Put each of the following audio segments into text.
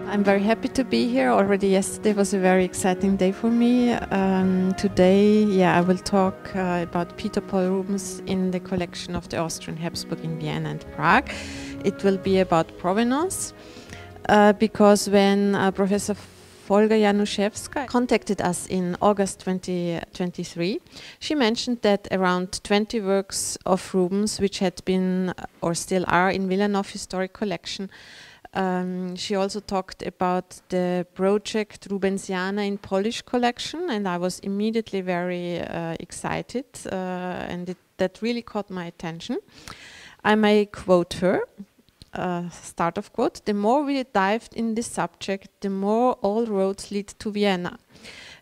I'm very happy to be here. Already yesterday was a very exciting day for me. Today, I will talk about Peter Paul Rubens in the collection of the Austrian Habsburg in Vienna and Prague. It will be about provenance, because when Professor Olga Januszewska contacted us in August 2023, she mentioned that around 20 works of Rubens, which had been or still are in Wilanów Historic Collection. She also talked about the project Rubensiana in Polish collection, and I was immediately very excited, and that really caught my attention. I may quote her. Start of quote: "The more we dived in this subject, the more all roads lead to Vienna.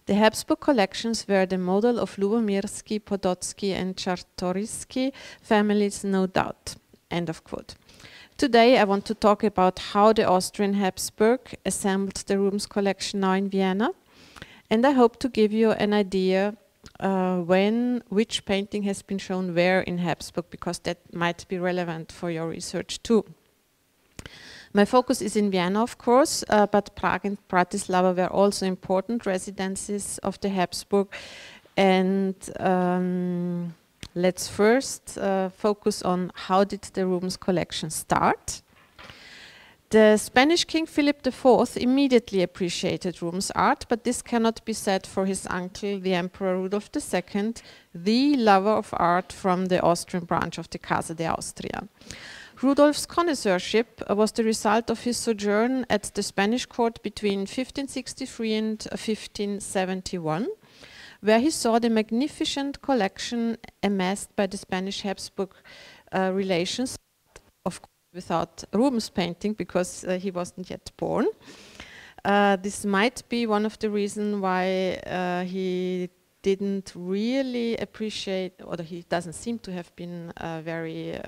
The Habsburg collections were the model of Lubomirski, Podolski and Czartoryski families, no doubt." End of quote. Today I want to talk about how the Austrian Habsburg assembled the Rubens collection now in Vienna, and I hope to give you an idea which painting has been shown where in Habsburg, because that might be relevant for your research too. My focus is in Vienna, of course, but Prague and Bratislava were also important residences of the Habsburg. And let's first focus on how did the Rubens collection start. The Spanish King Philip IV immediately appreciated Rubens' art, but this cannot be said for his uncle, the Emperor Rudolf II, the lover of art from the Austrian branch of the Casa de Austria. Rudolf's connoisseurship was the result of his sojourn at the Spanish court between 1563 and 1571, where he saw the magnificent collection amassed by the Spanish Habsburg relations, of course without Rubens' painting, because he wasn't yet born. This might be one of the reasons why he didn't really appreciate, or he doesn't seem to have been very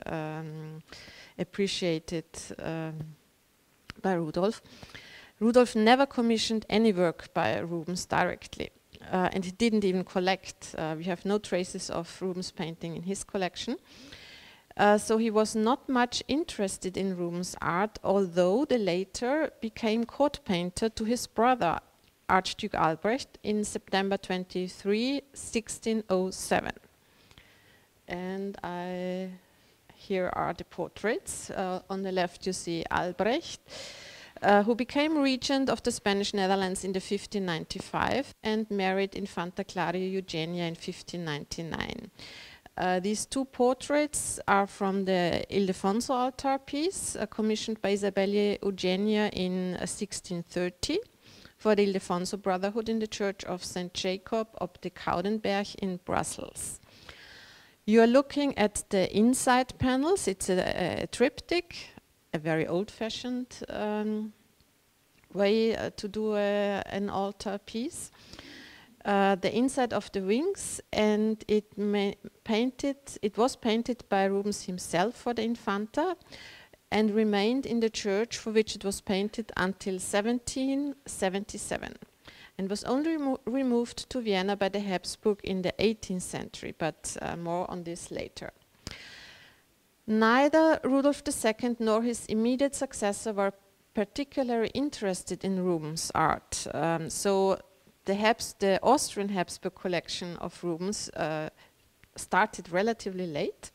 appreciated by Rudolf. Rudolf never commissioned any work by Rubens directly, and he didn't even collect. We have no traces of Rubens' painting in his collection. So he was not much interested in Rubens' art, although the later became court painter to his brother, Archduke Albrecht, in September 23, 1607. And here are the portraits. On the left you see Albrecht, who became regent of the Spanish Netherlands in 1595 and married Infanta Claria Eugenia in 1599. These two portraits are from the Ildefonso altarpiece, commissioned by Isabella Eugenia in 1630 for the Ildefonso Brotherhood in the Church of St. Jacob op de Koudenberg in Brussels. You are looking at the inside panels. It's a triptych, a very old-fashioned way to do an altar piece. The inside of the wings, and it was painted by Rubens himself for the Infanta, and remained in the church for which it was painted until 1777, and was only removed to Vienna by the Habsburg in the 18th century, but more on this later. Neither Rudolf II nor his immediate successor were particularly interested in Rubens' art, so the Austrian Habsburg collection of Rubens started relatively late.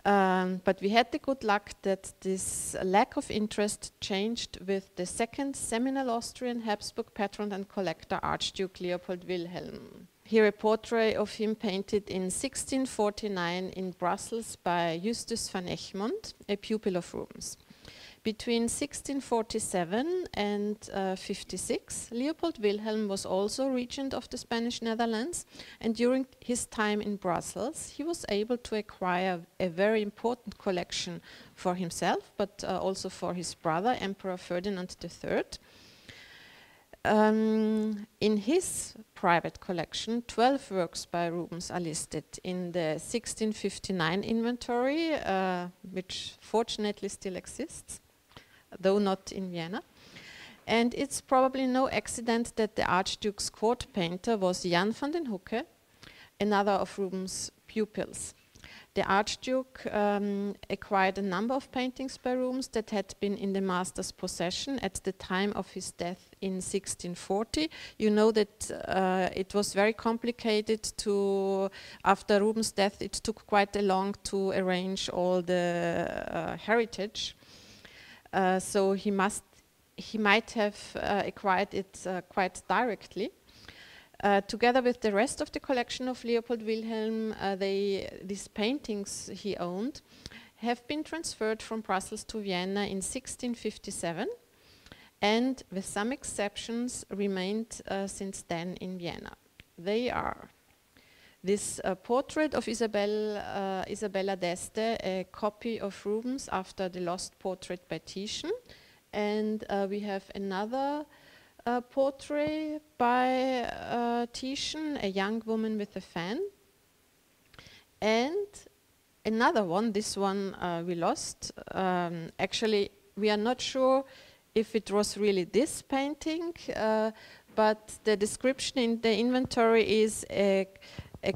But we had the good luck that this lack of interest changed with the second seminal Austrian Habsburg patron and collector, Archduke Leopold Wilhelm. Here a portrait of him painted in 1649 in Brussels by Justus van Egmond, a pupil of Rubens. Between 1647 and 56, Leopold Wilhelm was also regent of the Spanish Netherlands, and during his time in Brussels, he was able to acquire a very important collection for himself, but also for his brother, Emperor Ferdinand III. In his private collection, 12 works by Rubens are listed in the 1659 inventory, which fortunately still exists, though not in Vienna. And it's probably no accident that the Archduke's court painter was Jan van den Hoecke, another of Rubens' pupils. The Archduke acquired a number of paintings by Rubens that had been in the master's possession at the time of his death in 1640. You know that it was very complicated to, after Rubens' death, it took quite a long to arrange all the heritage. So he might have acquired it quite directly. Together with the rest of the collection of Leopold Wilhelm, these paintings he owned have been transferred from Brussels to Vienna in 1657 and, with some exceptions, remained since then in Vienna. They are this portrait of Isabella d'Este, a copy of Rubens after the lost portrait by Titian, and we have another portrait by Titian, a young woman with a fan, and another one. This one we lost. Actually, we are not sure if it was really this painting, but the description in the inventory is a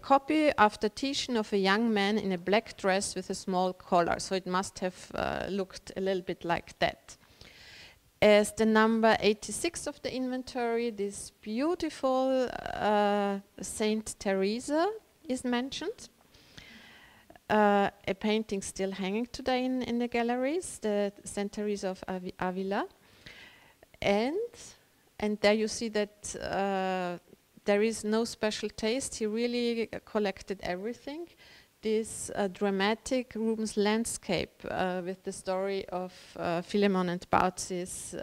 copy after Titian of a young man in a black dress with a small collar, so it must have looked a little bit like that. As the number 86 of the inventory, this beautiful Saint Teresa is mentioned. A painting still hanging today in the galleries, the Saint Teresa of Avila. And there you see that there is no special taste. He really collected everything. This dramatic Rubens landscape with the story of Philemon and Baucis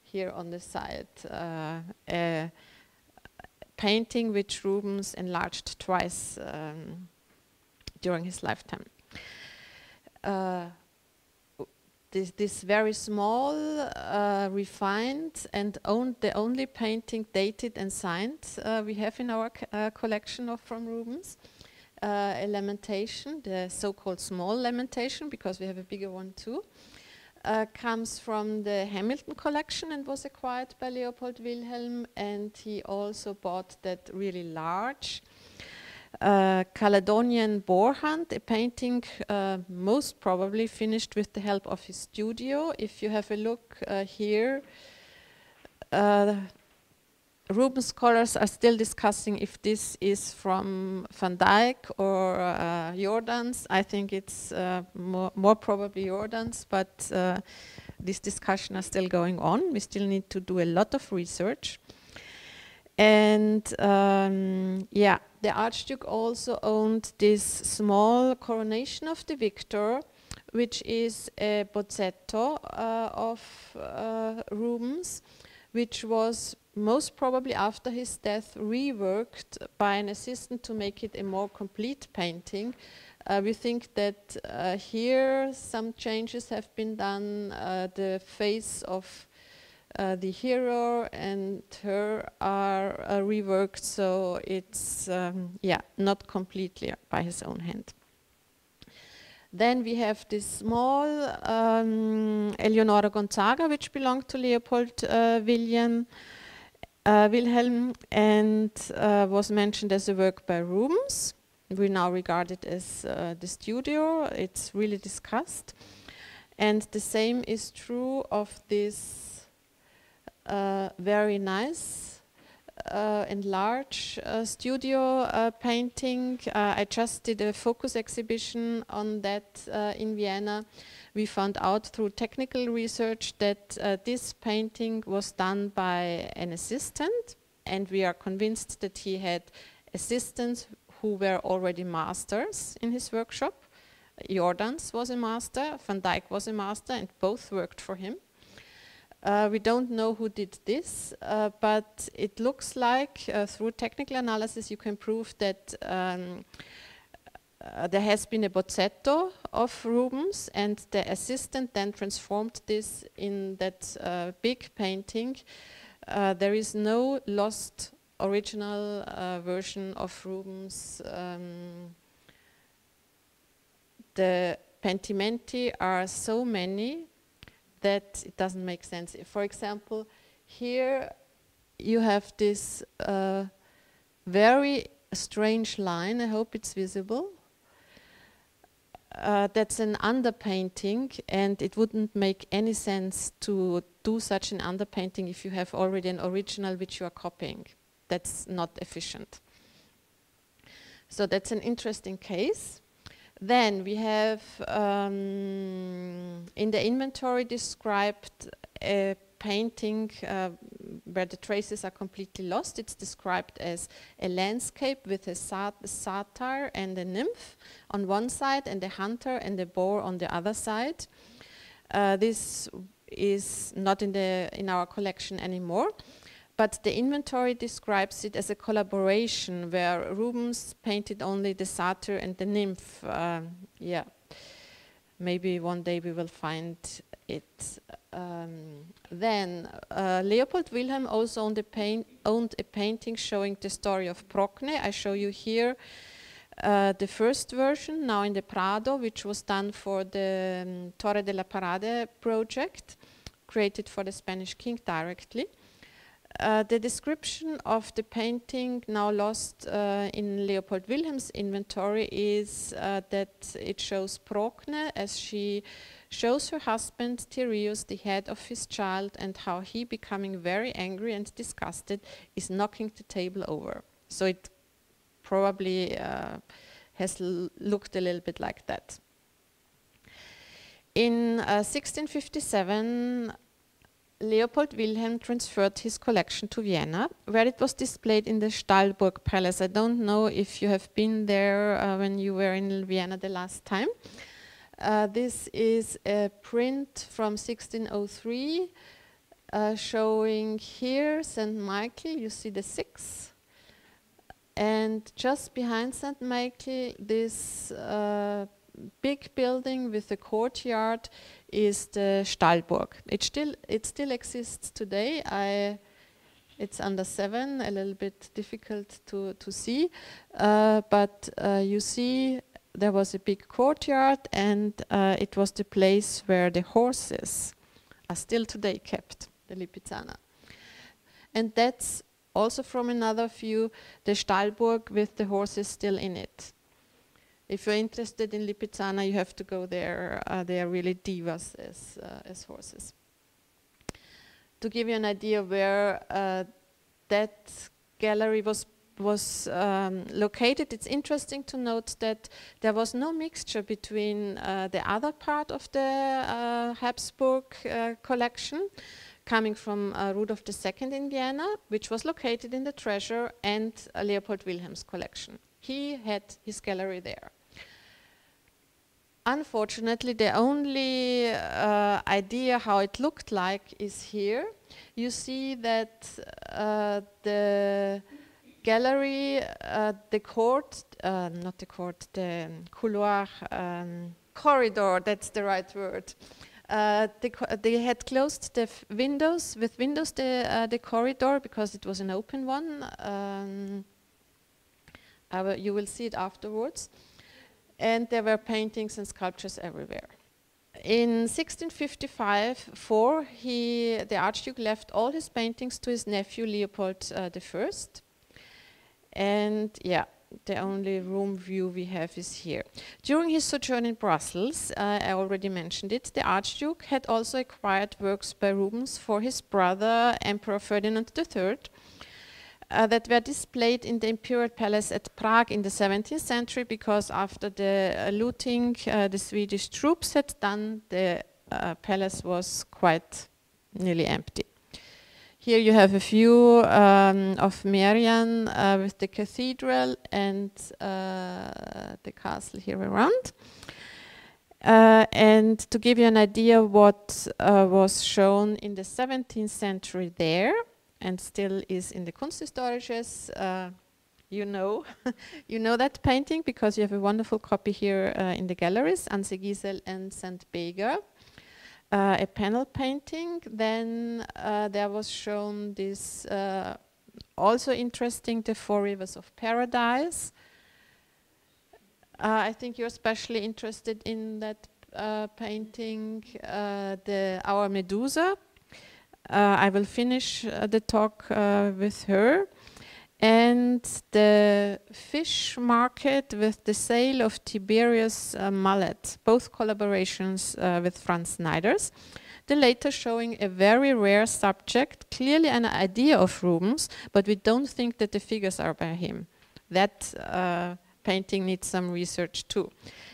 here on the side. A painting which Rubens enlarged twice during his lifetime. This very small, refined, and the only painting dated and signed we have in our collection from Rubens. A lamentation, the so-called small lamentation, because we have a bigger one too, comes from the Hamilton collection and was acquired by Leopold Wilhelm, and he also bought that really large Caledonian boar hunt, a painting most probably finished with the help of his studio. If you have a look here, Rubens scholars are still discussing if this is from Van Dyck or Jordaens. I think it's more probably Jordaens, but this discussion is still going on. We still need to do a lot of research. And yeah, the Archduke also owned this small Coronation of the Victor, which is a bozzetto of Rubens, which was most probably after his death reworked by an assistant to make it a more complete painting. We think that here some changes have been done. The face of the hero and her are reworked, so it's yeah, not completely by his own hand. Then we have this small Eleonora Gonzaga, which belonged to Leopold Wilhelm, and was mentioned as a work by Rubens. We now regard it as the studio. It's really discussed. And the same is true of this very nice and large studio painting. I just did a focus exhibition on that in Vienna. We found out through technical research that this painting was done by an assistant, and we are convinced that he had assistants who were already masters in his workshop. Jordaens was a master, Van Dyck was a master, and both worked for him. We don't know who did this, but it looks like through technical analysis you can prove that there has been a bozzetto of Rubens, and the assistant then transformed this in that big painting. There is no lost original version of Rubens. The pentimenti are so many that it doesn't make sense. For example, here you have this very strange line. I hope it's visible. That's an underpainting, and it wouldn't make any sense to do such an underpainting if you have already an original which you are copying. That's not efficient. So that's an interesting case. Then we have in the inventory described a painting where the traces are completely lost. It's described as a landscape with a satyr and a nymph on one side and a hunter and a boar on the other side. This is not in our collection anymore, but the inventory describes it as a collaboration where Rubens painted only the satyr and the nymph. Yeah, maybe one day we will find it. Then Leopold Wilhelm also owned a painting showing the story of Procne. I show you here the first version, now in the Prado, which was done for the Torre de la Parade project, created for the Spanish king directly. The description of the painting, now lost in Leopold Wilhelm's inventory, is that it shows Procne as she shows her husband Tereus the head of his child, and how he, becoming very angry and disgusted, is knocking the table over. So it probably has looked a little bit like that. In 1657, Leopold Wilhelm transferred his collection to Vienna, where it was displayed in the Stallburg Palace. I don't know if you have been there when you were in Vienna the last time. This is a print from 1603 showing here St. Michael. You see the 6. And just behind St. Michael, this big building with a courtyard is the Stallburg. It still exists today. It's under 7, a little bit difficult to see, but you see there was a big courtyard, and it was the place where the horses are still today kept, the Lipizzaner. And that's also from another view, the Stallburg with the horses still in it. If you're interested in Lipizzana, you have to go there. They are really divas as horses. To give you an idea where that gallery was located, it's interesting to note that there was no mixture between the other part of the Habsburg collection, coming from Rudolf II in Vienna, which was located in the Treasure, and Leopold Wilhelm's collection. He had his gallery there. Unfortunately, the only idea how it looked like is here. You see that the gallery, the court, not the court, the couloir, corridor, that's the right word. They had closed the windows, with windows the corridor, because it was an open one. You will see it afterwards. And there were paintings and sculptures everywhere. In 1655-4, the Archduke left all his paintings to his nephew Leopold I. And yeah, the only room view we have is here. During his sojourn in Brussels, I already mentioned it, the Archduke had also acquired works by Rubens for his brother, Emperor Ferdinand III, that were displayed in the Imperial Palace at Prague in the 17th century, because after the looting the Swedish troops had done, the palace was quite nearly empty. Here you have a view of Merian with the cathedral and the castle here around. And to give you an idea what was shown in the 17th century there, and still is in the Kunsthistorisches, you know that painting because you have a wonderful copy here in the galleries, Anse Gisel and St. Beger. A panel painting. Then there was shown this also interesting, the Four Rivers of Paradise. I think you're especially interested in that painting, our Medusa. I will finish the talk with her. and the fish market with the sale of Tiberius mullet, both collaborations with Franz Neiders. The later showing a very rare subject, clearly an idea of Rubens, but we don't think that the figures are by him. That painting needs some research too.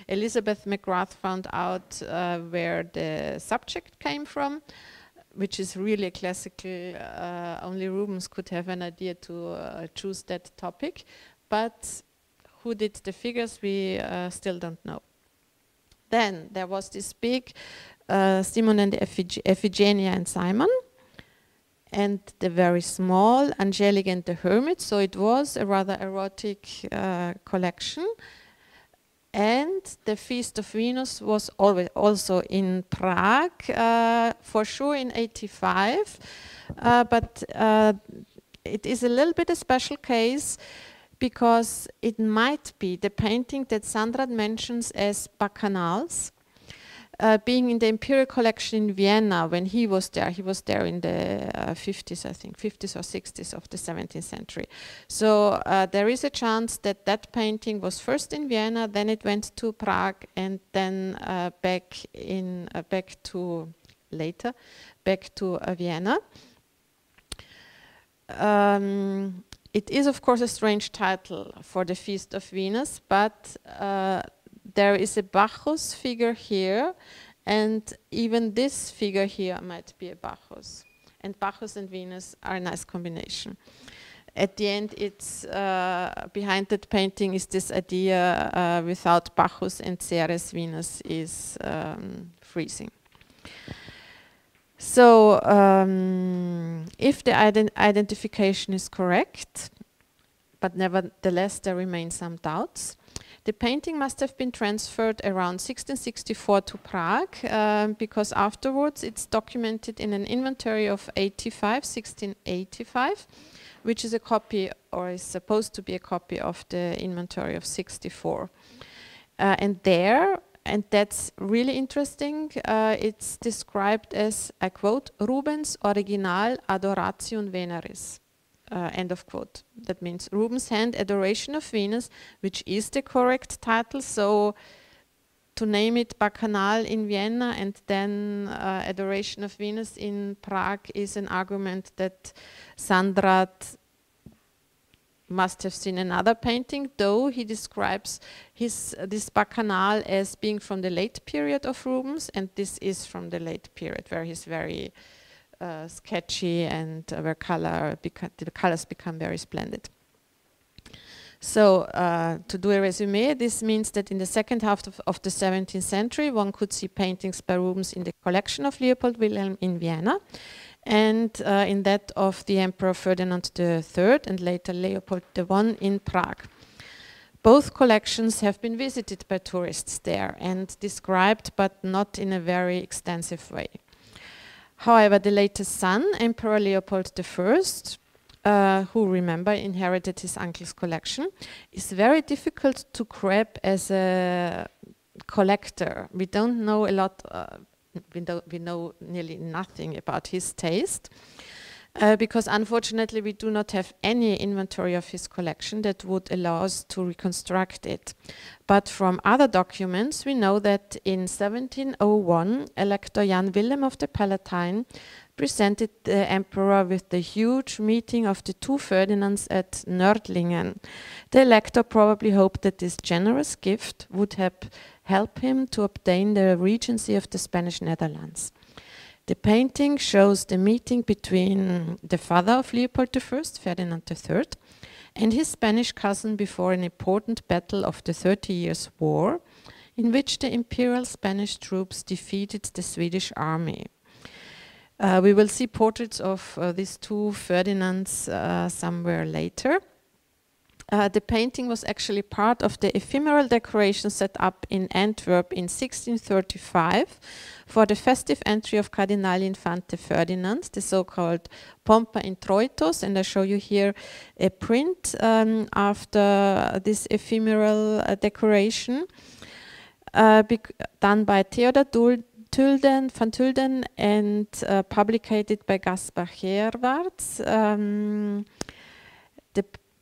Elizabeth McGrath found out where the subject came from, which is really a classical, only Rubens could have an idea to choose that topic. But who did the figures, we still don't know. Then there was this big Simon and Iphigenia and Simon, and the very small Angelic and the Hermit. So it was a rather erotic collection. And the Feast of Venus was always also in Prague, for sure in 85, but it is a little bit a special case because it might be the painting that Sandra mentions as bacchanals, being in the Imperial Collection in Vienna when he was there. He was there in the 50s, I think, 50s or 60s of the 17th century. So there is a chance that that painting was first in Vienna, then it went to Prague, and then back to Vienna. It is, of course, a strange title for the Feast of Venus, but there is a Bacchus figure here, and even this figure here might be a Bacchus. And Bacchus and Venus are a nice combination. At the end, it's behind that painting is this idea without Bacchus and Ceres, Venus is freezing. So if the identification is correct, but nevertheless there remain some doubts, the painting must have been transferred around 1664 to Prague, because afterwards it's documented in an inventory of 1685, which is a copy, or is supposed to be a copy of the inventory of 64. And that's really interesting, it's described as, I quote, Rubens Original Adoration Veneris. End of quote. That means Rubens' Hand Adoration of Venus, which is the correct title. So to name it Bacchanal in Vienna and then Adoration of Venus in Prague is an argument that Sandrat must have seen another painting, though he describes this Bacchanal as being from the late period of Rubens, and this is from the late period where he's very sketchy and where the colors become very splendid. So to do a resume, this means that in the second half of the 17th century one could see paintings by Rubens in the collection of Leopold Wilhelm in Vienna, and in that of the Emperor Ferdinand III and later Leopold I in Prague. Both collections have been visited by tourists there and described, but not in a very extensive way. However, the latest son, Emperor Leopold I, who, remember, inherited his uncle's collection, is very difficult to grab as a collector. We don't know a lot, we know nearly nothing about his taste, because unfortunately we do not have any inventory of his collection that would allow us to reconstruct it. But from other documents we know that in 1701 Elector Jan Willem of the Palatine presented the emperor with the huge meeting of the two Ferdinands at Nördlingen. The elector probably hoped that this generous gift would help him to obtain the regency of the Spanish Netherlands. The painting shows the meeting between the father of Leopold I, Ferdinand III, and his Spanish cousin before an important battle of the 30 Years' War, in which the imperial Spanish troops defeated the Swedish army. We will see portraits of these two Ferdinands somewhere later. The painting was actually part of the ephemeral decoration set up in Antwerp in 1635 for the festive entry of Cardinal Infante Ferdinand, the so-called Pompa Introitus, and I show you here a print after this ephemeral decoration done by Theodor van Tulden and publicated by Gaspar Gerwarts.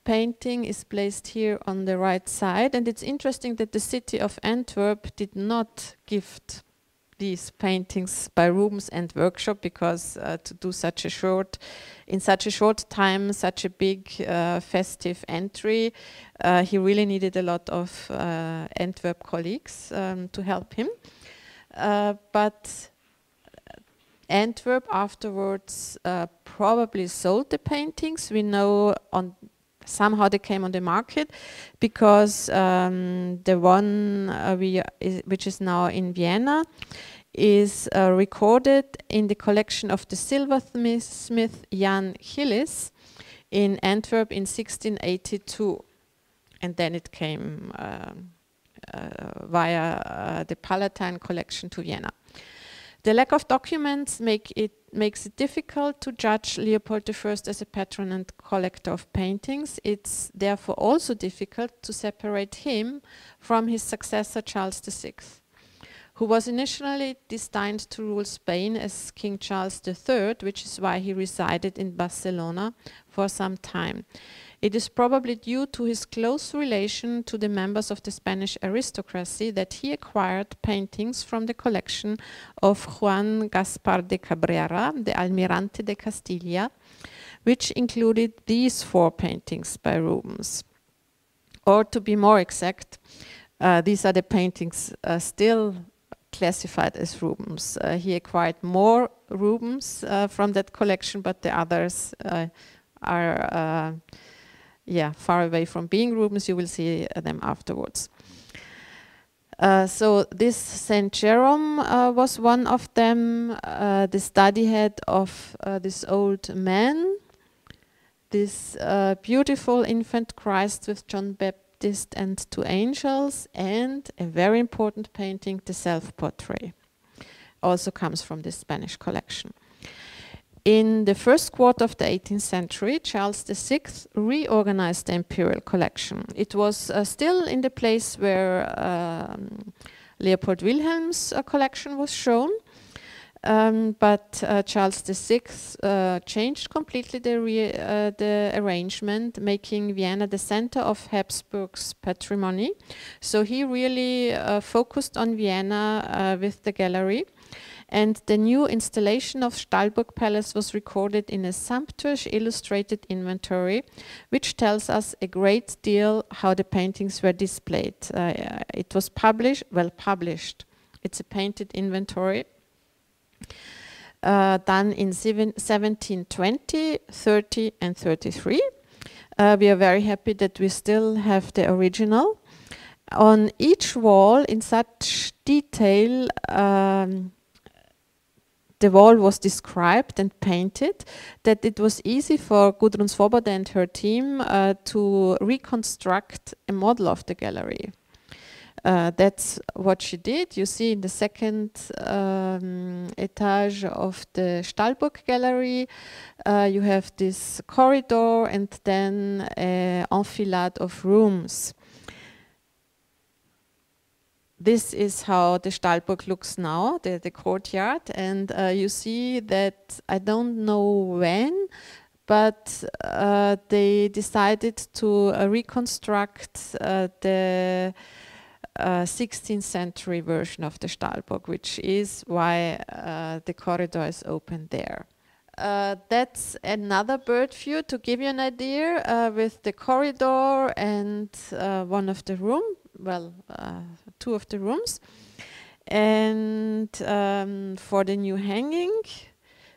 painting is placed here on the right side, and it's interesting that the city of Antwerp did not gift these paintings by Rubens and workshop, because to do such a short, in such a short time, such a big festive entry, he really needed a lot of Antwerp colleagues to help him. But Antwerp afterwards probably sold the paintings. We know somehow they came on the market, because the one which is now in Vienna is recorded in the collection of the silversmith Jan Gillis in Antwerp in 1682, and then it came via the Palatine collection to Vienna. The lack of documents makes it difficult to judge Leopold I as a patron and collector of paintings. It's therefore also difficult to separate him from his successor Charles VI, who was initially destined to rule Spain as King Charles III, which is why he resided in Barcelona for some time. It is probably due to his close relation to the members of the Spanish aristocracy that he acquired paintings from the collection of Juan Gaspar de Cabrera, the Almirante de Castilla, which included these 4 paintings by Rubens. Or to be more exact, these are the paintings still classified as Rubens. He acquired more Rubens from that collection, but the others are far away from being Rubens. You will see them afterwards. So this Saint Jerome was one of them, the study head of this old man, this beautiful infant Christ with John Baptist and 2 angels, and a very important painting, the self-portrait, also comes from the Spanish collection. In the first quarter of the 18th century, Charles VI reorganized the imperial collection. It was still in the place where Leopold Wilhelm's collection was shown, but Charles VI changed completely the arrangement, making Vienna the center of Habsburg's patrimony. So he really focused on Vienna with the gallery. And the new installation of Stahlburg Palace was recorded in a sumptuous illustrated inventory, which tells us a great deal how the paintings were displayed. It was published. It's a painted inventory done in 1720, 30 and 33. We are very happy that we still have the original. On each wall, in such detail, the wall was described and painted that it was easy for Gudrun Svoboda and her team to reconstruct a model of the gallery. That's what she did. You see in the second etage of the Stahlburg Gallery, you have this corridor and then an enfilade of rooms. This is how the Stahlburg looks now, the courtyard, and you see that, I don't know when, but they decided to reconstruct the 16th century version of the Stahlburg, which is why the corridor is open there. That's another bird view to give you an idea with the corridor and one of the rooms. Well, 2 of the rooms. And for the new hanging,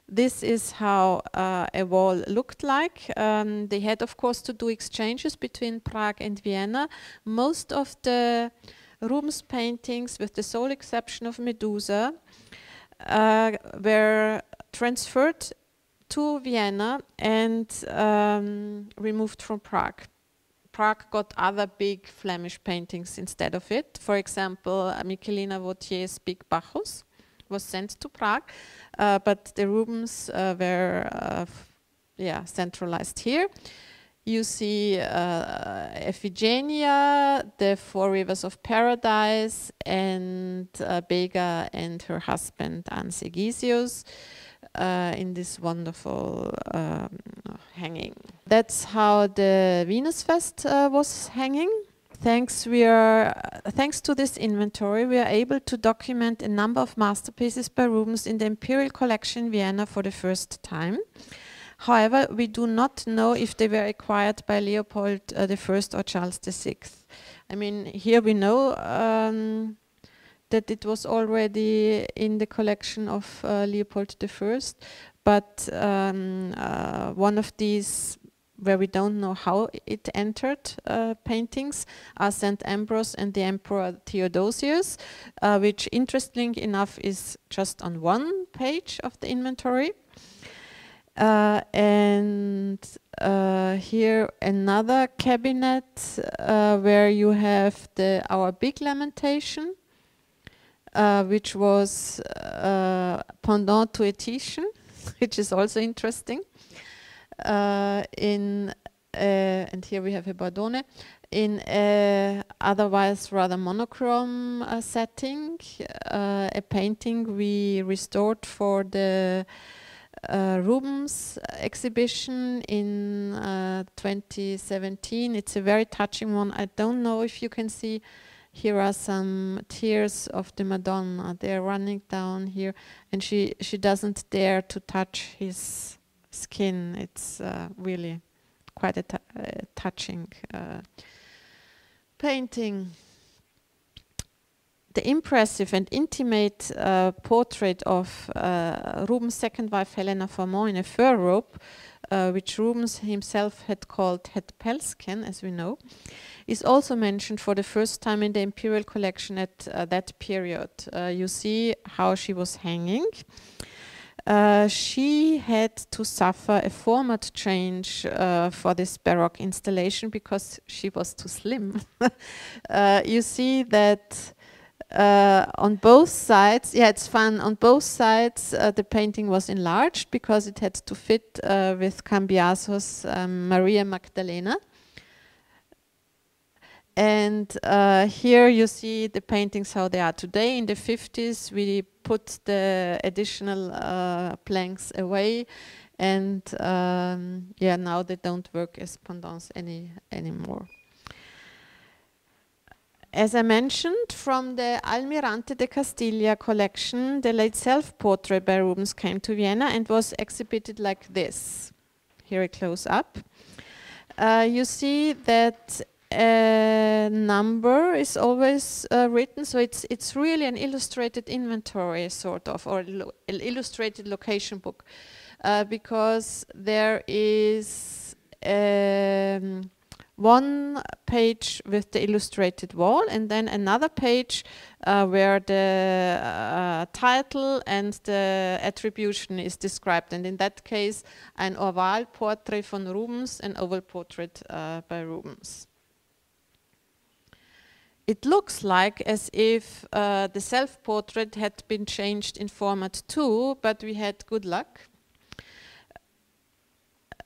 this is how a wall looked like. They had, of course, to do exchanges between Prague and Vienna. Most of the Rubens paintings, with the sole exception of Medusa, were transferred to Vienna and removed from Prague. Prague got other big Flemish paintings instead of it. For example, Michelina Vautier's Big Bacchus was sent to Prague, but the Rubens were centralized here. You see Iphigenia, the 4 Rivers of Paradise, and Bega and her husband Ansegisius in this wonderful hanging. That's how the Venusfest was hanging. Thanks to this inventory, we are able to document a number of masterpieces by Rubens in the Imperial Collection in Vienna for the first time. However, we do not know if they were acquired by Leopold I or Charles VI. I mean, here we know that it was already in the collection of Leopold I, but one of these where we don't know how it entered paintings are St. Ambrose and the Emperor Theodosius, which interestingly enough is just on one page of the inventory. And here another cabinet where you have our big lamentation, which was pendant to a Titian, which is also interesting. And here we have a Bordone in a otherwise rather monochrome setting, a painting we restored for the Rubens exhibition in 2017. It's a very touching one. I don't know if you can see, here are some tears of the Madonna. They're running down here, and she doesn't dare to touch his skin. It's really quite a touching painting. The impressive and intimate portrait of Rubens' second wife Helena Formant in a fur robe, which Rubens himself had called Het Pelsken, as we know, is also mentioned for the first time in the Imperial Collection at that period. You see how she was hanging. She had to suffer a format change for this Baroque installation because she was too slim. You see that on both sides, yeah, it's fun, on both sides the painting was enlarged because it had to fit with Cambiaso's Maria Magdalena. And here you see the paintings how they are today. In the 50s we put the additional planks away, and yeah, now they don't work as pendants anymore. As I mentioned, from the Almirante de Castilla collection, the late self-portrait by Rubens came to Vienna and was exhibited like this. Here a close-up. You see that a number is always written, so it's really an illustrated inventory, sort of, or an illustrated location book, because there is one page with the illustrated wall, and then another page where the title and the attribution is described. And in that case, an oval portrait von Rubens, an oval portrait by Rubens. It looks like as if the self-portrait had been changed in format too, but we had good luck.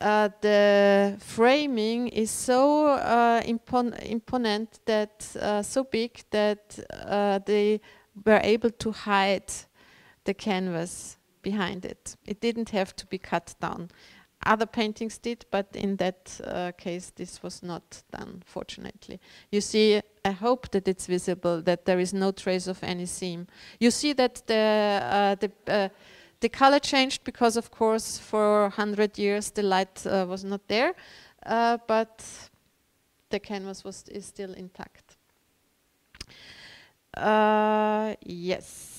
The framing is so imponent, that so big that they were able to hide the canvas behind it. It didn't have to be cut down. Other paintings did, but in that case this was not done, fortunately. You see, I hope that it's visible, that there is no trace of any seam. You see that the color changed because, of course, for 100 years the light was not there, but the canvas is still intact. Yes.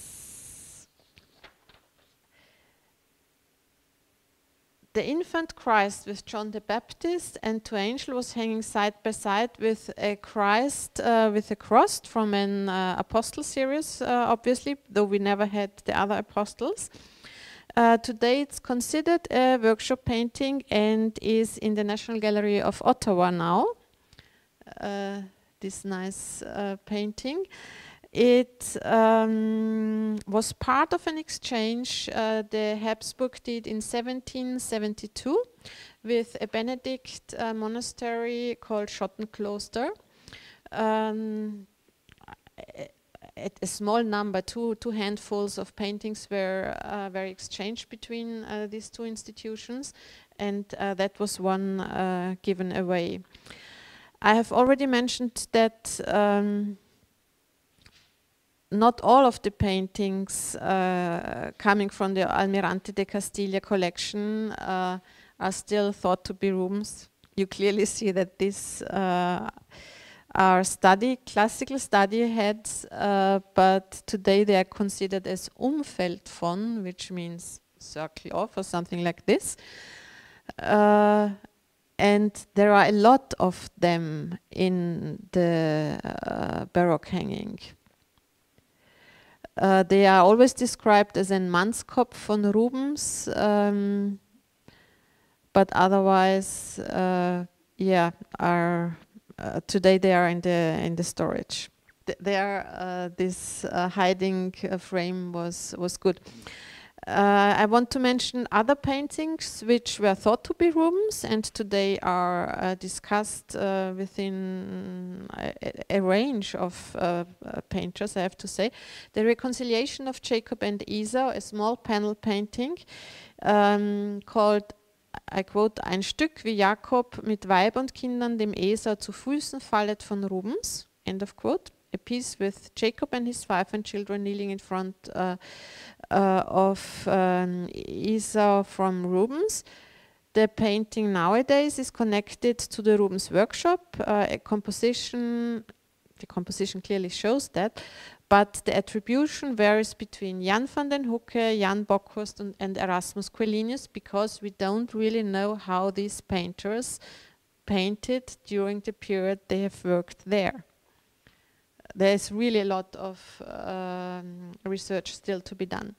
The infant Christ with John the Baptist and two angels was hanging side by side with a Christ with a cross from an apostle series, obviously, though we never had the other apostles. Today it's considered a workshop painting and is in the National Gallery of Ottawa now. This nice painting. It was part of an exchange the Habsburg did in 1772 with a Benedict monastery called Schottenkloster. a small number, two handfuls of paintings were exchanged between these two institutions, and that was one given away. I have already mentioned that not all of the paintings coming from the Almirante de Castilla collection are still thought to be Rubens. You clearly see that these are classical study heads, but today they are considered as Umfeld-von, which means circle of or something like this. And there are a lot of them in the Baroque hanging. They are always described as ein Mannskopf von Rubens, but otherwise, yeah, today they are in the storage. This hiding frame was good. I want to mention other paintings which were thought to be Rubens and today are discussed within a range of painters, I have to say. The Reconciliation of Jacob and Esau, a small panel painting called, I quote, ein Stück wie Jakob mit Weib und Kindern dem Esau zu Füßen fallet von Rubens, end of quote. A piece with Jacob and his wife and children kneeling in front of Esau from Rubens. The painting nowadays is connected to the Rubens workshop. The composition clearly shows that, but the attribution varies between Jan van den Hoeke, Jan Bockhorst and Erasmus Quellinius, because we don't really know how these painters painted during the period they have worked there. There's really a lot of research still to be done.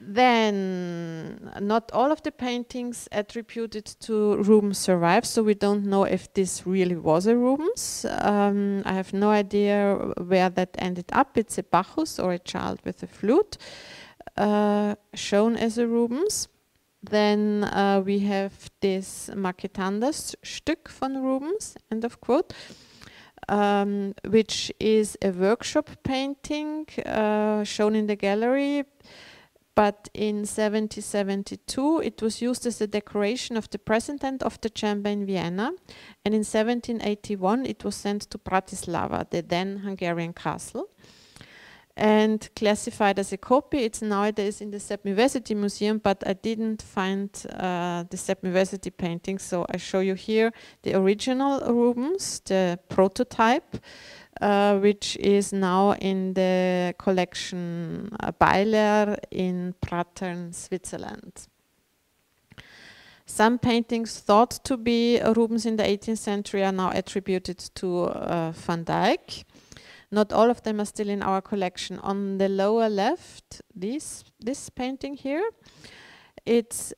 Then, not all of the paintings attributed to Rubens survive, so we don't know if this really was a Rubens. I have no idea where that ended up. It's a Bacchus or a child with a flute, shown as a Rubens. Then we have this Marketander's Stück von Rubens, end of quote. Which is a workshop painting shown in the gallery, but in 1772 it was used as a decoration of the president of the chamber in Vienna, and in 1781 it was sent to Bratislava, the then Hungarian castle, and classified as a copy. It's nowadays in the University Museum, but I didn't find the University painting, so I show you here the original Rubens, the prototype, which is now in the collection Beiler in Prattern, Switzerland. Some paintings thought to be Rubens in the 18th century are now attributed to Van Dyck. Not all of them are still in our collection. On the lower left, this painting here, it's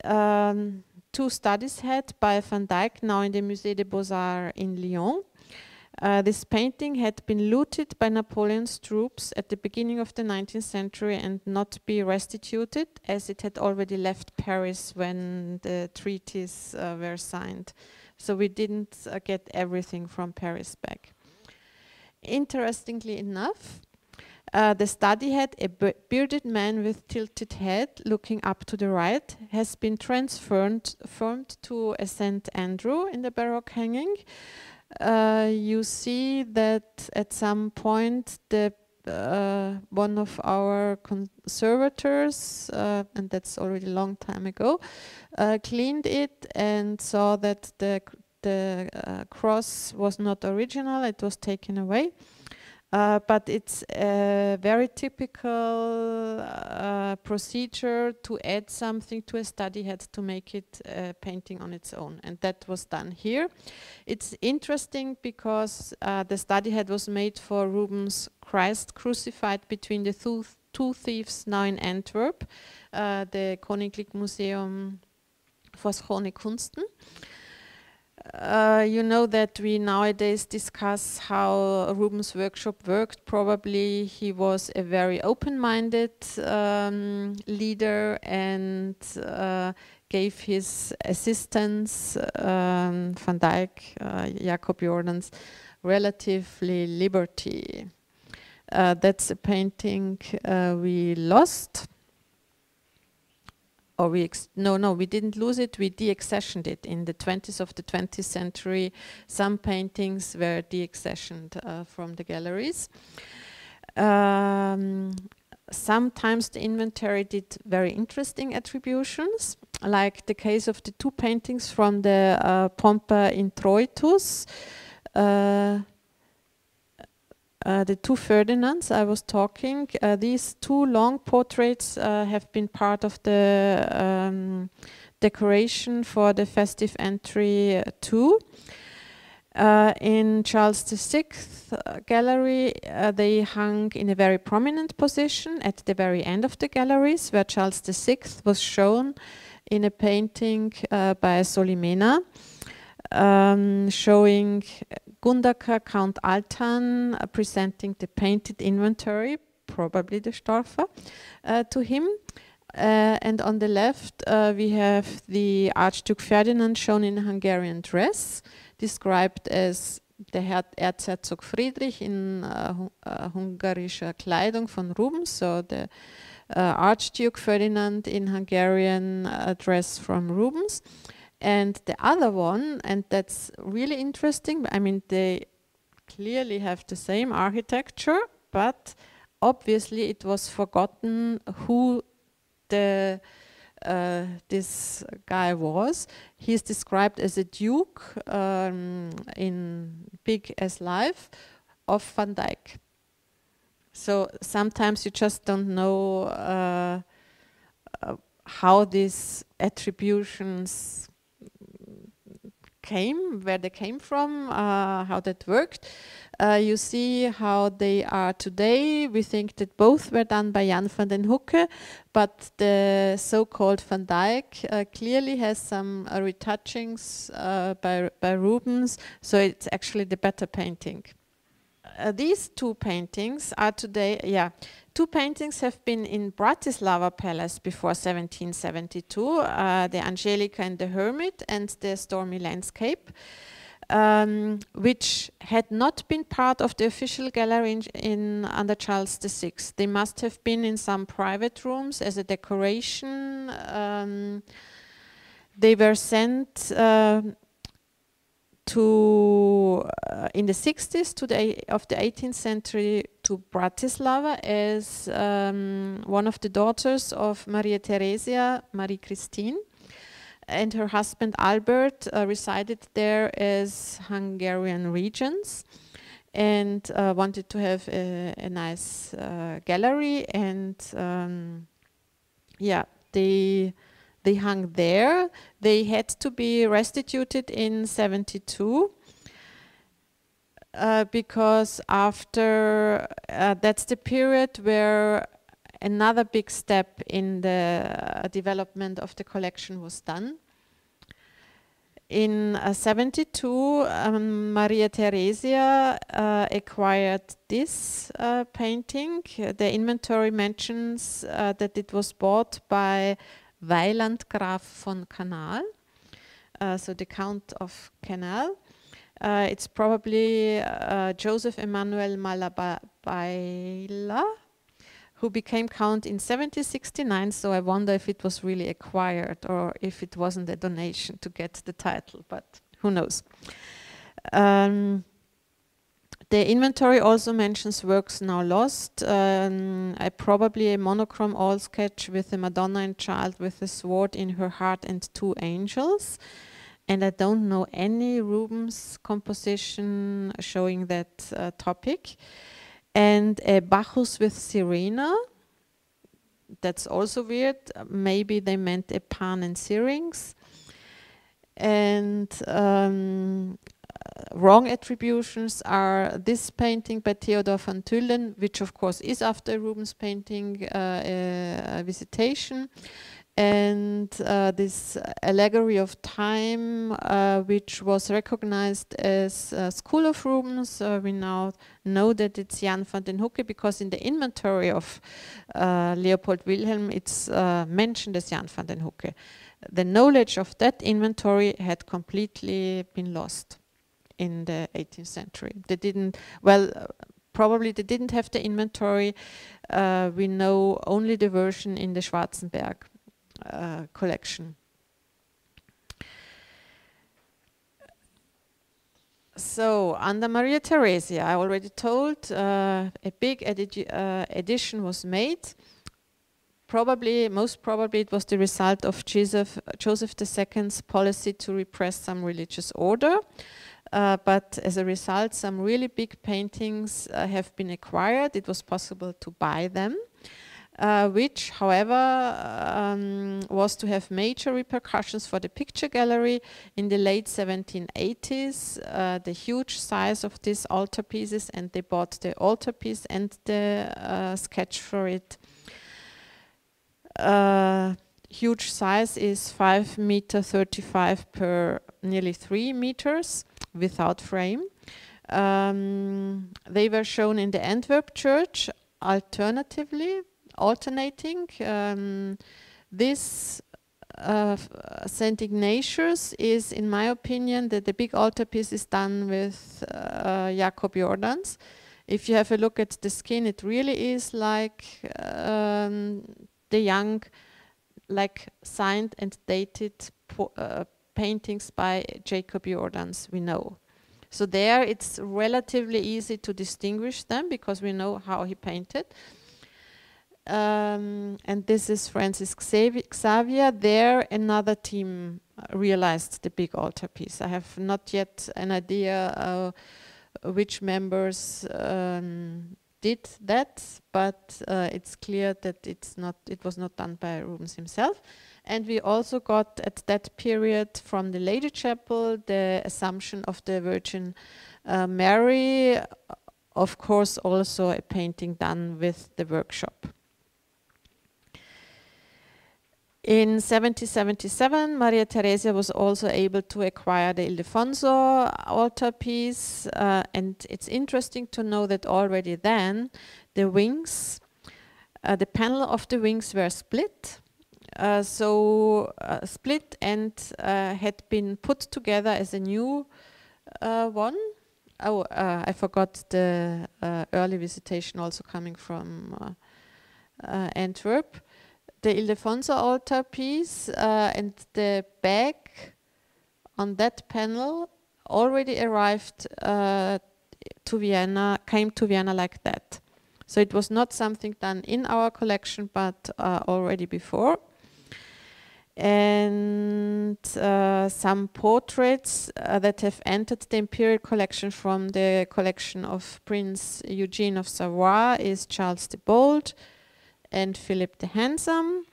two studies head by Van Dyck, now in the Musée des Beaux-Arts in Lyon. This painting had been looted by Napoleon's troops at the beginning of the 19th century and not be restituted, as it had already left Paris when the treaties were signed. So we didn't get everything from Paris back. Interestingly enough, the study head, a bearded man with tilted head looking up to the right, has been transformed to a St. Andrew in the Baroque hanging. You see that at some point the one of our conservators, and that's already a long time ago, cleaned it and saw that the cross was not original, it was taken away. But it's a very typical procedure to add something to a study head to make it a painting on its own, and that was done here. It's interesting because the study head was made for Rubens' Christ crucified between the two thieves now in Antwerp, the Koninklijk Museum voor Schone Kunsten. You know that we nowadays discuss how Rubens' workshop worked. Probably he was a very open-minded leader and gave his assistants, Van Dyck, Jacob Jordans, relatively liberty. That's a painting we lost. Or we didn't lose it, we deaccessioned it. In the 20s of the 20th century, some paintings were deaccessioned from the galleries. Sometimes the inventory did very interesting attributions, like the case of the two paintings from the Pompa Introitus, the two Ferdinands I was talking. These two long portraits have been part of the decoration for the festive entry too. In Charles VI gallery, they hung in a very prominent position at the very end of the galleries, where Charles VI was shown in a painting by Solimena, showing Gundaka Count Altan presenting the painted inventory, probably the Storfa, to him. And on the left, we have the Archduke Ferdinand shown in a Hungarian dress, described as der Erzherzog Friedrich in hungarischer Kleidung von Rubens, so the Archduke Ferdinand in Hungarian dress from Rubens. And the other one, and that's really interesting, I mean, they clearly have the same architecture, but obviously it was forgotten who this guy was. He's described as a duke in Big as Life of Van Dyck. So sometimes you just don't know how these attributions came, where they came from, how that worked. You see how they are today. We think that both were done by Jan van den Hoeke, but the so-called Van Dyck clearly has some retouchings by Rubens, so it's actually the better painting. These two paintings are today, two paintings have been in Bratislava Palace before 1772, the Angelica and the Hermit and the Stormy Landscape, which had not been part of the official gallery under Charles VI. They must have been in some private rooms as a decoration. They were sent in the 60s of the 18th century to Bratislava as one of the daughters of Maria Theresia, Marie Christine, and her husband Albert resided there as Hungarian regents and wanted to have a nice gallery, and they hung there. They had to be restituted in 72 because after that's the period where another big step in the development of the collection was done. In 72, Maria Theresia acquired this painting. The inventory mentions that it was bought by Weiland Graf von Canal, so the Count of Canal. It's probably Joseph Emmanuel Malabaila, who became Count in 1769, so I wonder if it was really acquired or if it wasn't a donation to get the title, but who knows. The inventory also mentions works now lost, probably a monochrome oil sketch with a Madonna and Child with a sword in her heart and two angels. And I don't know any Rubens composition showing that topic. And a Bacchus with Sirena. That's also weird. Maybe they meant a Pan and Syrinx. And wrong attributions are this painting by Theodor van Tullen, which of course is after Rubens' painting Visitation, and this Allegory of Time, which was recognized as School of Rubens. We now know that it's Jan van den Hoeke because in the inventory of Leopold Wilhelm it's mentioned as Jan van den Hoeke. The knowledge of that inventory had completely been lost in the 18th century. They didn't, well, probably they didn't have the inventory. We know only the version in the Schwarzenberg collection. So, under Maria Theresia, I already told, a big edition was made. Probably, most probably, it was the result of Joseph II's policy to repress some religious order. But as a result, some really big paintings have been acquired. It was possible to buy them, which, however, was to have major repercussions for the picture gallery. In the late 1780s, the huge size of these altarpieces, and they bought the altarpiece and the sketch for it. Huge size is 5 meter 35 per nearly 3 meters without frame. They were shown in the Antwerp church alternating. This St. Ignatius is, in my opinion, that the big altarpiece is done with Jacob Jordans. If you have a look at the skin, it really is like the young, like signed and dated paintings by Jacob Jordans, we know. So there it's relatively easy to distinguish them because we know how he painted. And this is Francis Xavier. There another team realized the big altarpiece. I have not yet an idea which members did that, but it's clear that it was not done by Rubens himself. And we also got at that period from the Lady Chapel the Assumption of the Virgin Mary, of course also a painting done with the workshop. In 1777, Maria Theresia was also able to acquire the Ildefonso altarpiece, and it's interesting to know that already then the wings, the panel of the wings were split, split and had been put together as a new one. Oh, I forgot the early visitation also coming from Antwerp. The Ildefonso altarpiece and the back on that panel already arrived to Vienna, came to Vienna like that. So it was not something done in our collection, but already before. And some portraits that have entered the imperial collection from the collection of Prince Eugene of Savoy is Charles the Bold and Philip the Handsome.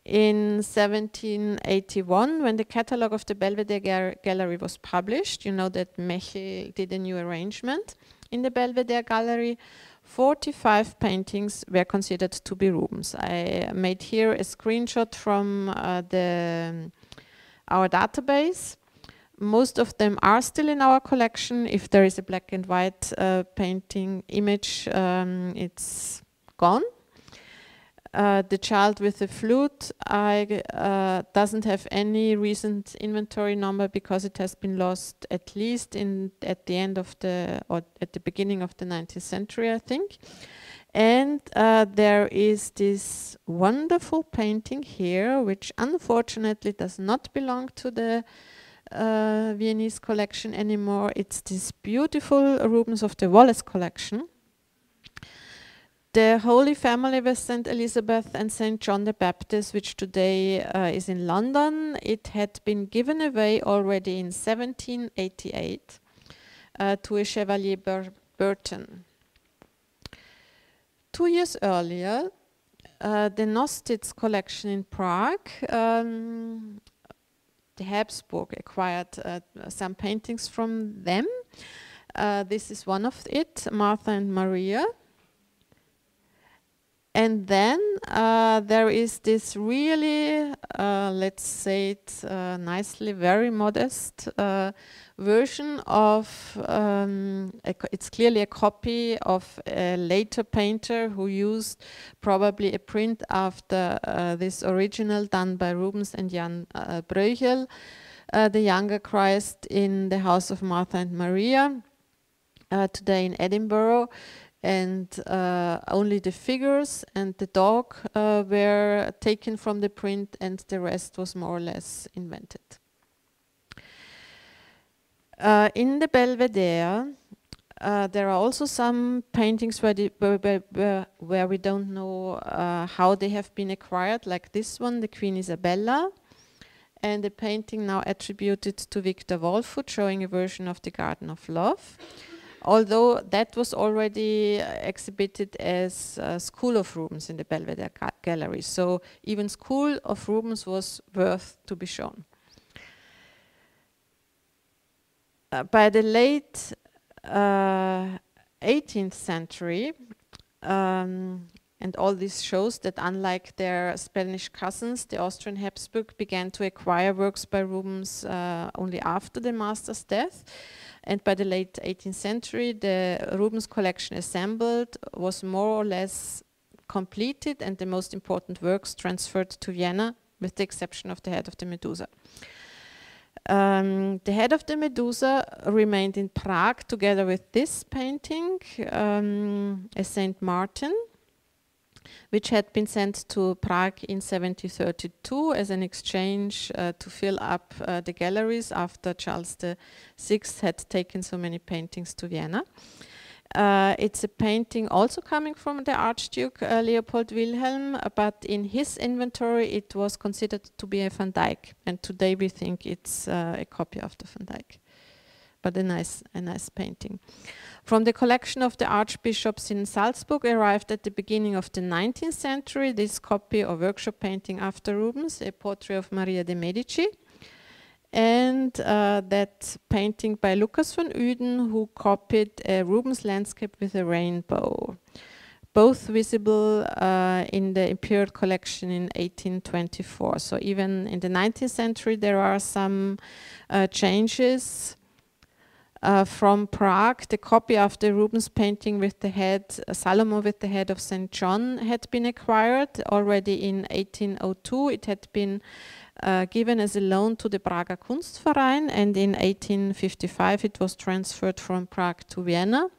In 1781, when the catalogue of the Belvedere Gallery was published, you know that Mechel did a new arrangement in the Belvedere Gallery. 45 paintings were considered to be Rubens. I made here a screenshot from our database. Most of them are still in our collection. If there is a black and white painting image, it's gone. The child with the flute doesn't have any recent inventory number because it has been lost at least at the end of or at the beginning of the 19th century, I think. And there is this wonderful painting here, which unfortunately does not belong to the Viennese collection anymore. It's this beautiful Rubens of the Wallace collection. The Holy Family with St. Elizabeth and St. John the Baptist, which today is in London, it had been given away already in 1788 to a Chevalier Burton. 2 years earlier, the Nostitz collection in Prague, the Habsburg acquired some paintings from them. This is one of it, Martha and Maria. And then there is this really, let's say it nicely, very modest version of, it's clearly a copy of a later painter who used probably a print after this original done by Rubens and Jan Bruegel, the younger Christ in the house of Martha and Maria. today in Edinburgh, and only the figures and the dog were taken from the print, and the rest was more or less invented. In the Belvedere, there are also some paintings where we don't know how they have been acquired, like this one, the Queen Isabella, and the painting now attributed to Victor Wolfwood, showing a version of the Garden of Love. Although that was already exhibited as School of Rubens in the Belvedere Gallery. So even School of Rubens was worth to be shown. By the late 18th century, and all this shows that unlike their Spanish cousins, the Austrian Habsburg began to acquire works by Rubens only after the master's death. And by the late 18th century, the Rubens collection assembled was more or less completed, and the most important works transferred to Vienna, with the exception of the head of the Medusa. The head of the Medusa remained in Prague together with this painting, a Saint Martin, which had been sent to Prague in 1732 as an exchange to fill up the galleries after Charles VI had taken so many paintings to Vienna. It's a painting also coming from the Archduke Leopold Wilhelm, but in his inventory it was considered to be a Van Dyck, and today we think it's a copy of the Van Dyck, but a nice painting. From the collection of the archbishops in Salzburg arrived at the beginning of the 19th century this copy or workshop painting after Rubens, a portrait of Maria de' Medici, and that painting by Lucas von Uden, who copied a Rubens landscape with a rainbow, both visible in the Imperial collection in 1824. So even in the 19th century there are some changes. From Prague, the copy of the Rubens painting with the head, Salomon with the head of St. John, had been acquired. Already in 1802 it had been given as a loan to the Prager Kunstverein, and in 1855 it was transferred from Prague to Vienna.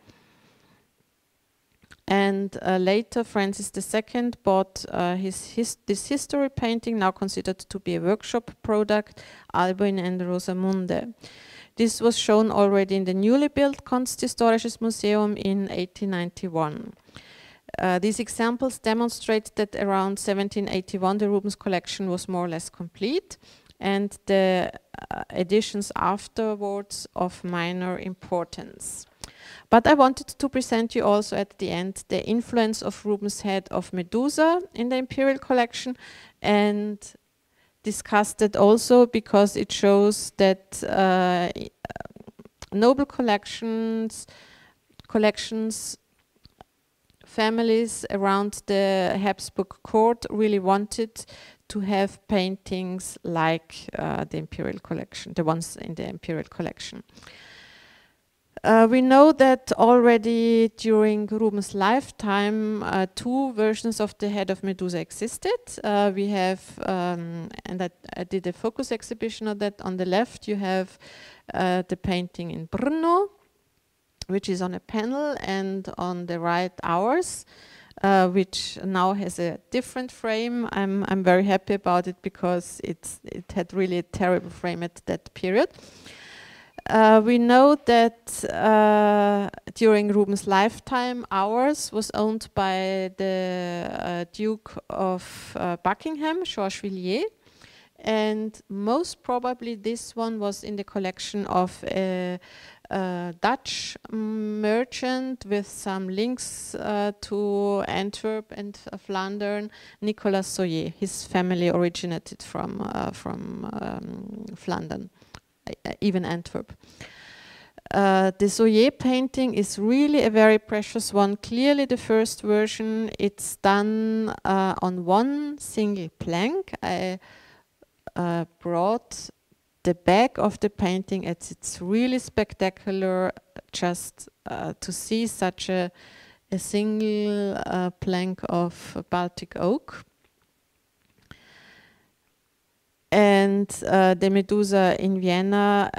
And later Francis II bought this history painting, now considered to be a workshop product, Albuin and Rosamunde. This was shown already in the newly built Kunsthistorisches Museum in 1891. These examples demonstrate that around 1781 the Rubens collection was more or less complete, and the editions afterwards of minor importance. But I wanted to present you also at the end the influence of Rubens' head of Medusa in the Imperial collection, and discussed it also because it shows that noble collections, families around the Habsburg court really wanted to have paintings like the Imperial collection, the ones in the Imperial collection. We know that already during Rubens' lifetime, two versions of the head of Medusa existed. We have, and I did a focus exhibition of that. On the left, you have the painting in Brno, which is on a panel, and on the right, ours, which now has a different frame. I'm very happy about it because it had really a terrible frame at that period. We know that during Rubens' lifetime, ours was owned by the Duke of Buckingham, Georges Villiers, and most probably this one was in the collection of a Dutch merchant with some links to Antwerp and Flandern, Nicolas Soyer. His family originated from Flandern. Even Antwerp. The Soyer painting is really a very precious one. Clearly the first version, it's done on one single plank. I brought the back of the painting. It's really spectacular just to see such a single plank of Baltic oak. And the Medusa in Vienna,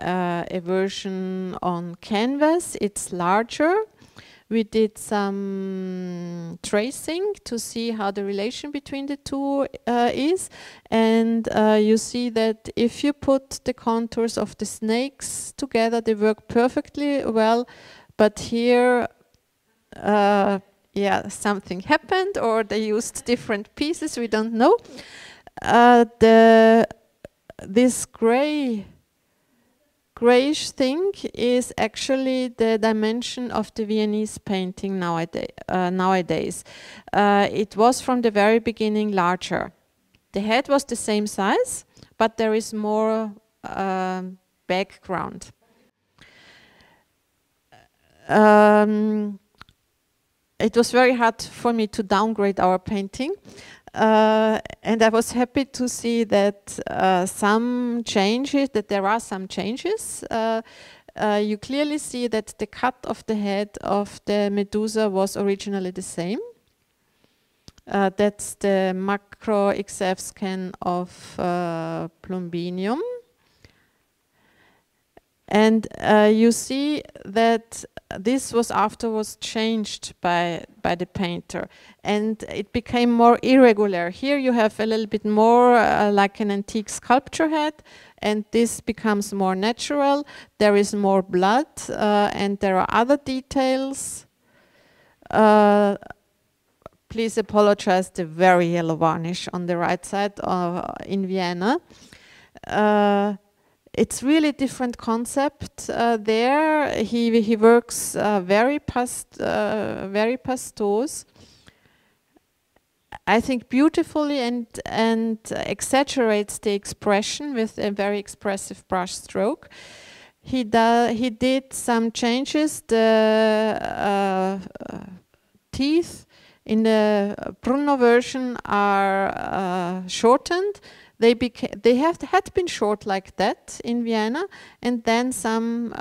a version on canvas. It's larger. We did some tracing to see how the relation between the two is. And you see that if you put the contours of the snakes together, they work perfectly well. But here, yeah, something happened, or they used different pieces, we don't know. This grayish thing is actually the dimension of the Viennese painting nowadays. It was from the very beginning larger. The head was the same size, but there is more background. It was very hard for me to downgrade our painting. And I was happy to see that there are some changes. You clearly see that the cut of the head of the Medusa was originally the same. That's the macro XF scan of Plumbinium. And you see that this was afterwards changed by the painter, and it became more irregular. Here you have a little bit more like an antique sculpture head, and this becomes more natural. There is more blood, and there are other details. Please apologize, the very yellow varnish on the right side in Vienna. It's really a different concept there. He works very pastos, I think, beautifully, and exaggerates the expression with a very expressive brush stroke. He did some changes. The teeth in the Brunno version are shortened. They had been short like that in Vienna, and then some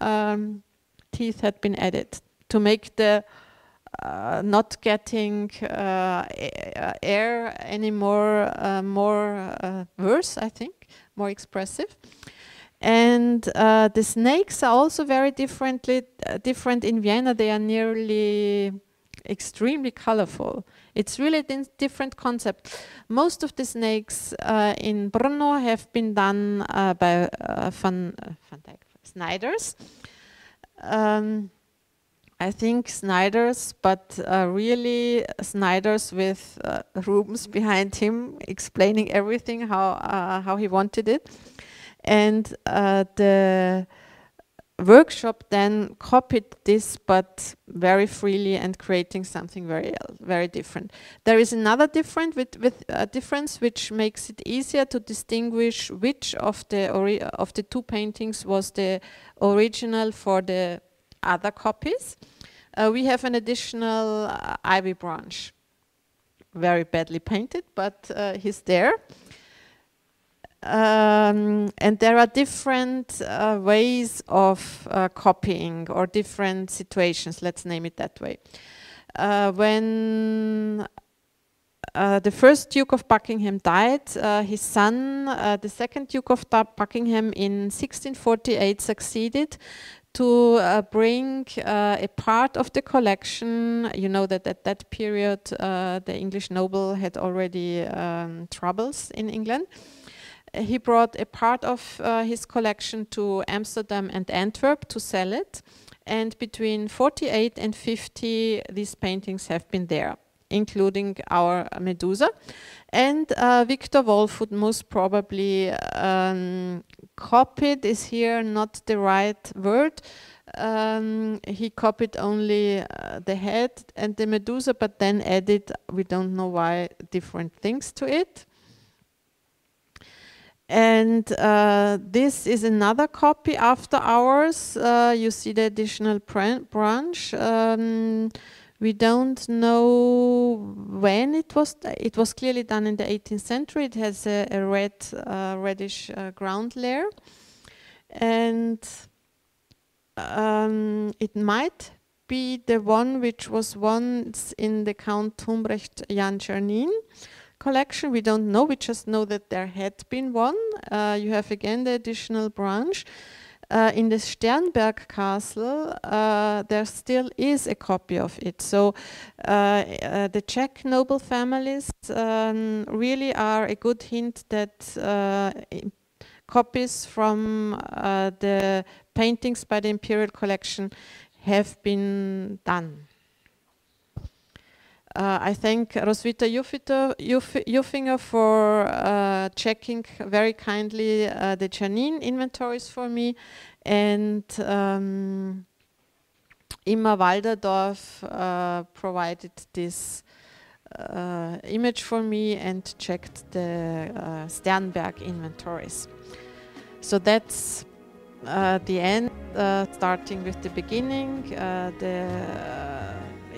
teeth had been added to make the not getting air anymore more worse, I think, more expressive. And the snakes are also very different in Vienna. They are nearly extremely colorful. It's really a different concept. Most of the snakes in Brno have been done by Snyder's. I think Snyder's, but really Snyder's with Rubens behind him explaining everything, how he wanted it. And the workshop then copied this, but very freely, and creating something very different. There is another difference which makes it easier to distinguish which of the two paintings was the original for the other copies. We have an additional ivy branch, very badly painted, but he's there. And there are different ways of copying, or different situations, let's name it that way. When the first Duke of Buckingham died, his son, the second Duke of Buckingham, in 1648 succeeded to bring a part of the collection. You know that at that period the English noble had already troubles in England. He brought a part of his collection to Amsterdam and Antwerp to sell it, and between 48 and 50 these paintings have been there, including our Medusa. And Victor Wolf would most probably copied, is here not the right word. He copied only the head and the Medusa, but then added, we don't know why, different things to it. And this is another copy after ours. You see the additional branch. We don't know when it was. It was clearly done in the 18th century. It has a reddish ground layer. And it might be the one which was once in the Count Humbrecht Jan Czernin collection. We don't know, we just know that there had been one. You have again the additional branch. In the Sternberg castle, there still is a copy of it. So the Czech noble families really are a good hint that copies from the paintings by the imperial collection have been done. I thank Roswitha Juffinger for checking very kindly the Janine inventories for me, and Imma Walderdorf provided this image for me and checked the Sternberg inventories. So that's the end, starting with the beginning.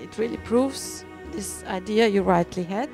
It really proves this idea you rightly had.